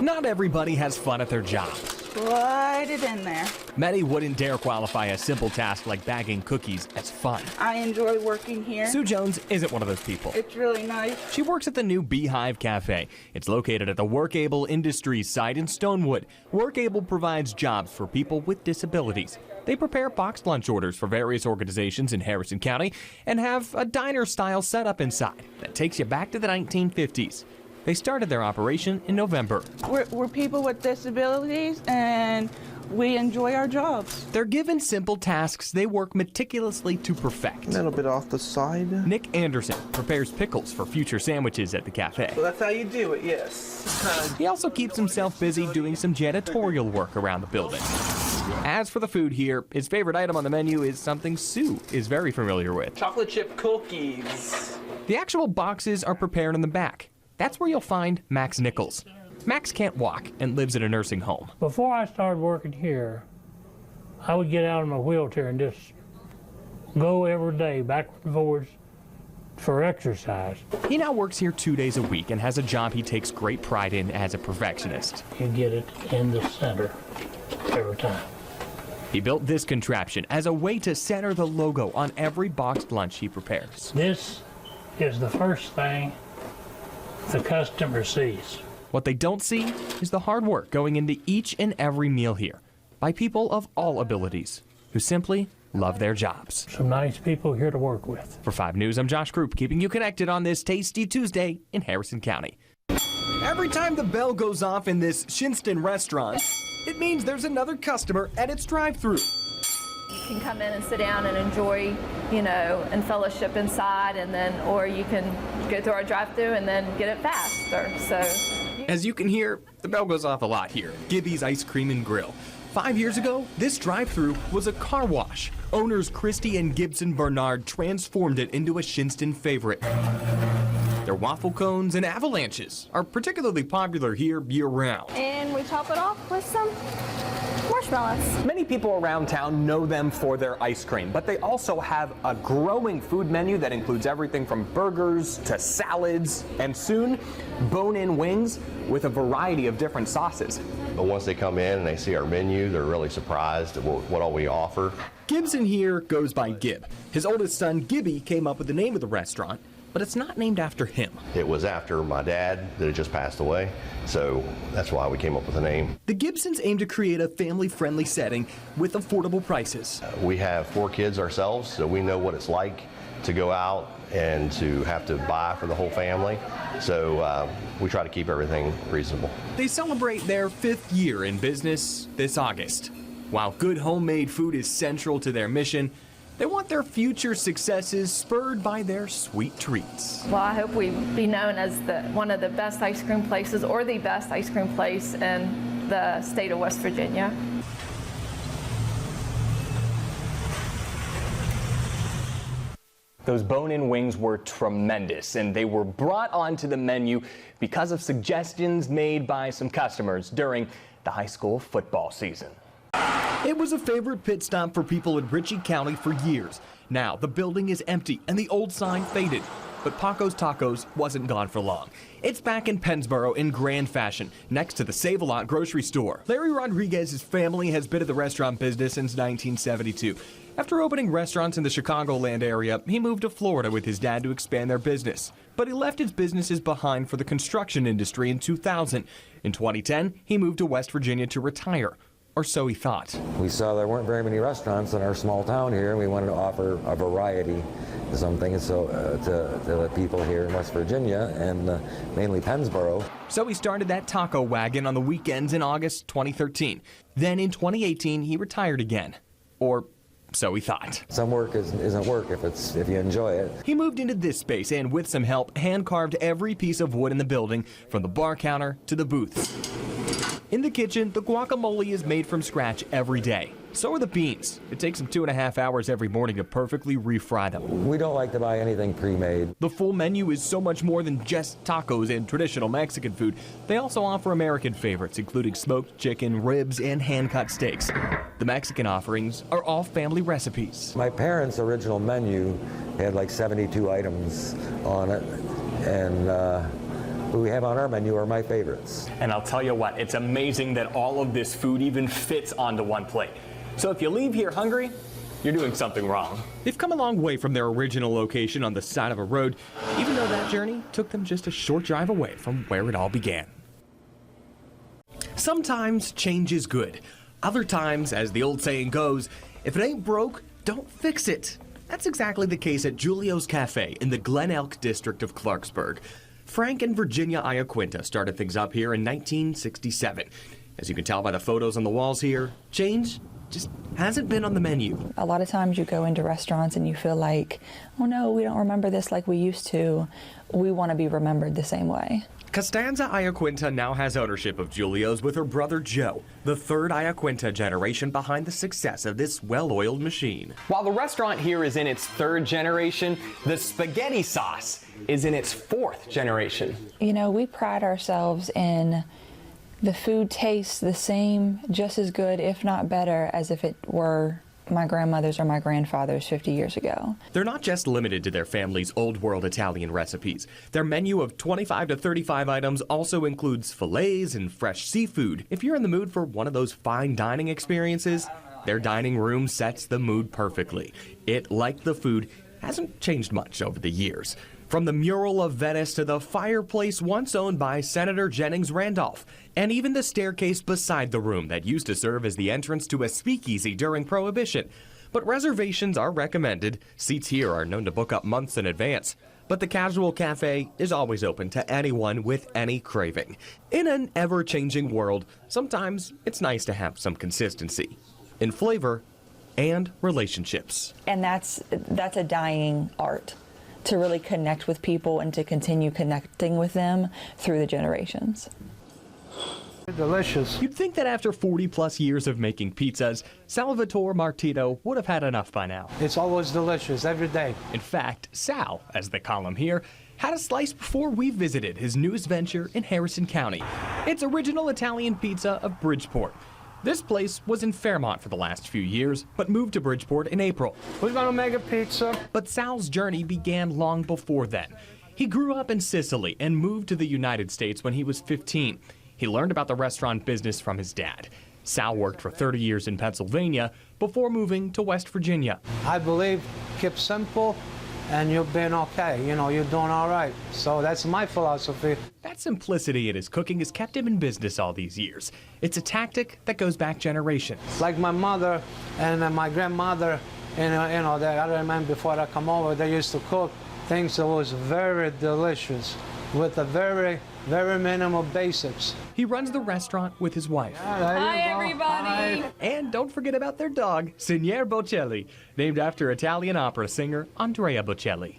Not everybody has fun at their job. Slide it in there. Many wouldn't dare qualify a simple task like bagging cookies as fun. I enjoy working here. Sue Jones isn't one of those people. It's really nice. She works at the new Beehive Cafe. It's located at the Workable Industries site in Stonewood. Workable provides jobs for people with disabilities. They prepare boxed lunch orders for various organizations in Harrison County and have a diner-style setup inside that takes you back to the 1950s. They started their operation in November. We're people with disabilities, and we enjoy our jobs. They're given simple tasks they work meticulously to perfect. A little bit off the side. Nick Anderson prepares pickles for future sandwiches at the cafe. So that's how you do it, yes. He also keeps himself busy doing some janitorial work around the building. As for the food here, his favorite item on the menu is something Sue is very familiar with. Chocolate chip cookies. The actual boxes are prepared in the back. That's where you'll find Max Nichols. Max can't walk and lives at a nursing home. Before I started working here, I would get out of my wheelchair and just go every day backwards and forwards for exercise. He now works here 2 days a week and has a job he takes great pride in as a perfectionist. You get it in the center every time. He built this contraption as a way to center the logo on every boxed lunch he prepares. This is the first thing the customer sees. What they don't see is the hard work going into each and every meal here by people of all abilities who simply love their jobs. Some nice people here to work with. For 5 News, I'm Josh Croup, keeping you connected on this Tasty Tuesday in Harrison County. Every time the bell goes off in this Shinston restaurant, it means there's another customer at its drive-thru. You can come in and sit down and enjoy, and fellowship inside, and then, or you can go through our drive-thru and then get it faster. So, as you can hear, the bell goes off a lot here. Gibbs Ice Cream and Grill. 5 years ago, this drive-thru was a car wash. Owners Christy and Gibson Bernard transformed it into a Shinston favorite. Their waffle cones and avalanches are particularly popular here year-round. And we top it off with some marshmallows. Many people around town know them for their ice cream, but they also have a growing food menu that includes everything from burgers to salads, and soon, bone-in wings with a variety of different sauces. But once they come in and they see our menu, they're really surprised at what all we offer. Gibson here goes by Gib. His oldest son, Gibby, came up with the name of the restaurant, but it's not named after him. It was after my dad that had just passed away, so that's why we came up with the name. The Gibsons aim to create a family-friendly setting with affordable prices. We have 4 kids ourselves, so we know what it's like to go out and to have to buy for the whole family, so we try to keep everything reasonable. They celebrate their 5th year in business this August. While good homemade food is central to their mission, they want their future successes spurred by their sweet treats. well, I hope we be known as one of the best ice cream places, or the best ice cream place in the state of West Virginia. Those bone-in wings were tremendous, and they were brought onto the menu because of suggestions made by some customers during the high school football season. It was a favorite pit stop for people in Ritchie County for years. Now, the building is empty and the old sign faded. But Pocos Tacos wasn't gone for long. It's back in Pennsboro in grand fashion, next to the Save-A-Lot grocery store. Larry Rodriguez's family has been in the restaurant business since 1972. After opening restaurants in the Chicagoland area, he moved to Florida with his dad to expand their business. But he left his businesses behind for the construction industry in 2000. In 2010, he moved to West Virginia to retire. Or so he thought. We saw there weren't very many restaurants in our small town here, and we wanted to offer a variety to some things to the people here in West Virginia, and mainly Pennsboro. So he started that taco wagon on the weekends in August 2013. Then in 2018, he retired again. Or so he thought. Some work isn't work if you enjoy it. He moved into this space and, with some help, hand-carved every piece of wood in the building, from the bar counter to the booths. In the kitchen, the guacamole is made from scratch every day. So are the beans. It takes them 2.5 hours every morning to perfectly refry them. We don't like to buy anything pre-made. The full menu is so much more than just tacos and traditional Mexican food. They also offer American favorites, including smoked chicken, ribs, and hand-cut steaks. The Mexican offerings are all family recipes. My parents' original menu had like 72 items on it, and we have on our menu are my favorites. And I'll tell you what, it's amazing that all of this food even fits onto one plate. So if you leave here hungry, you're doing something wrong. They've come a long way from their original location on the side of a road, even though that journey took them just a short drive away from where it all began. Sometimes change is good. Other times, as the old saying goes, if it ain't broke, don't fix it. That's exactly the case at Gioios Cafe in the Glen Elk district of Clarksburg. Frank and Virginia Iaquinta started things up here in 1967. As you can tell by the photos on the walls here, change just hasn't been on the menu. A lot of times you go into restaurants and you feel like, oh no, we don't remember this like we used to. We want to be remembered the same way. Costanza Iaquinta now has ownership of Gioios with her brother Joe, the third Iaquinta generation behind the success of this well-oiled machine. While the restaurant here is in its third generation, the spaghetti sauce is in its fourth generation. You know, we pride ourselves in the food tastes the same, just as good, if not better, as if it were my grandmother's or my grandfather's 50 years ago. They're not just limited to their family's old world Italian recipes. Their menu of 25 to 35 items also includes fillets and fresh seafood. If you're in the mood for one of those fine dining experiences, their dining room sets the mood perfectly. It, like the food, hasn't changed much over the years. From the mural of Venice to the fireplace once owned by Senator Jennings Randolph, and even the staircase beside the room that used to serve as the entrance to a speakeasy during Prohibition. But reservations are recommended. Seats here are known to book up months in advance. But the casual cafe is always open to anyone with any craving. In an ever-changing world, sometimes it's nice to have some consistency in flavor and relationships. And that's a dying art, to really connect with people and to continue connecting with them through the generations. Delicious. You'd think that after 40-plus years of making pizzas, Salvatore Martino would have had enough by now. It's always delicious, every day. In fact, Sal, as they call him here, had a slice before we visited his newest venture in Harrison County. It's original Italian pizza of Bridgeport. This place was in Fairmont for the last few years, but moved to Bridgeport in April. We're gonna make a pizza. But Sal's journey began long before then. He grew up in Sicily and moved to the United States when he was 15. He learned about the restaurant business from his dad. Sal worked for 30 years in Pennsylvania before moving to West Virginia. I believe keep simple and you've been okay. You know, you're doing all right. So that's my philosophy. That simplicity in his cooking has kept him in business all these years. It's a tactic that goes back generations. Like my mother and my grandmother, that I remember before I come over, they used to cook things that was very delicious with a very minimal basics. He runs the restaurant with his wife. Hi, everybody. Hi. And don't forget about their dog, Signor Bocelli, named after Italian opera singer Andrea Bocelli.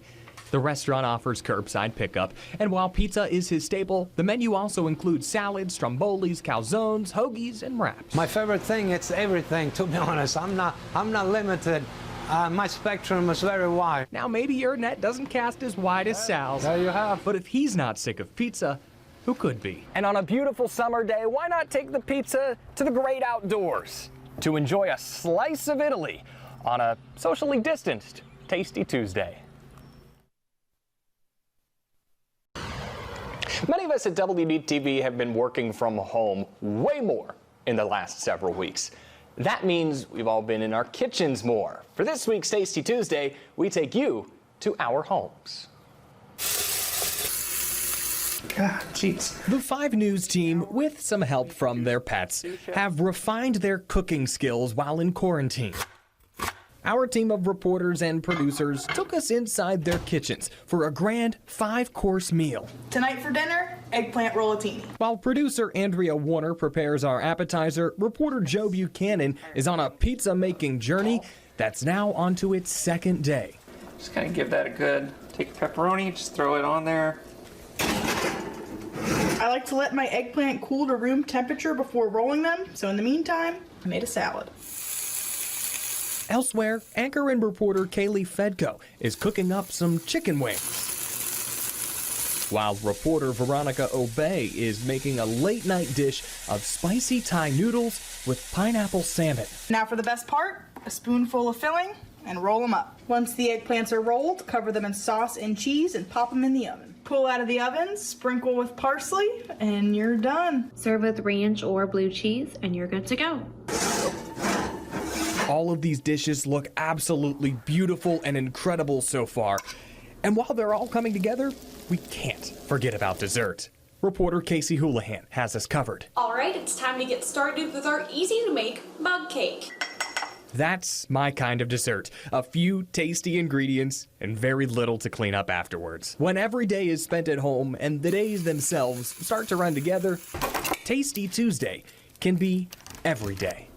The restaurant offers curbside pickup, and while pizza is his staple, the menu also includes salads, strombolis, calzones, hoagies, and wraps. My favorite thing, it's everything, to be honest. I'm not limited. My spectrum is very wide. Now, maybe your net doesn't cast as wide as Sal's. There you have. But if he's not sick of pizza, who could be? And on a beautiful summer day, why not take the pizza to the great outdoors to enjoy a slice of Italy on a socially distanced Tasty Tuesday? Many of us at WDTV have been working from home way more in the last several weeks. That means we've all been in our kitchens more. For this week's Tasty Tuesday, we take you to our homes. God, jeez. The 5 News team, with some help from their pets, have refined their cooking skills while in quarantine. Our team of reporters and producers took us inside their kitchens for a grand 5-course meal. Tonight for dinner, eggplant rollatini. While producer Andrea Warner prepares our appetizer, reporter Joe Buchanan is on a pizza-making journey that's now onto its 2nd day. Just kind of give that a good, take the pepperoni, just throw it on there. I like to let my eggplant cool to room temperature before rolling them, so in the meantime, I made a salad. Elsewhere, anchor and reporter Kaylee Fedko is cooking up some chicken wings, while reporter Veronica Obey is making a late-night dish of spicy Thai noodles with pineapple salmon. Now for the best part, a spoonful of filling and roll them up. Once the eggplants are rolled, cover them in sauce and cheese and pop them in the oven. Pull out of the oven, sprinkle with parsley, and you're done. Serve with ranch or blue cheese, and you're good to go. All of these dishes look absolutely beautiful and incredible so far. And while they're all coming together, we can't forget about dessert. Reporter Casey Houlihan has us covered. All right, it's time to get started with our easy-to-make mug cake. That's my kind of dessert. A few tasty ingredients and very little to clean up afterwards. When every day is spent at home and the days themselves start to run together, Tasty Tuesday can be every day.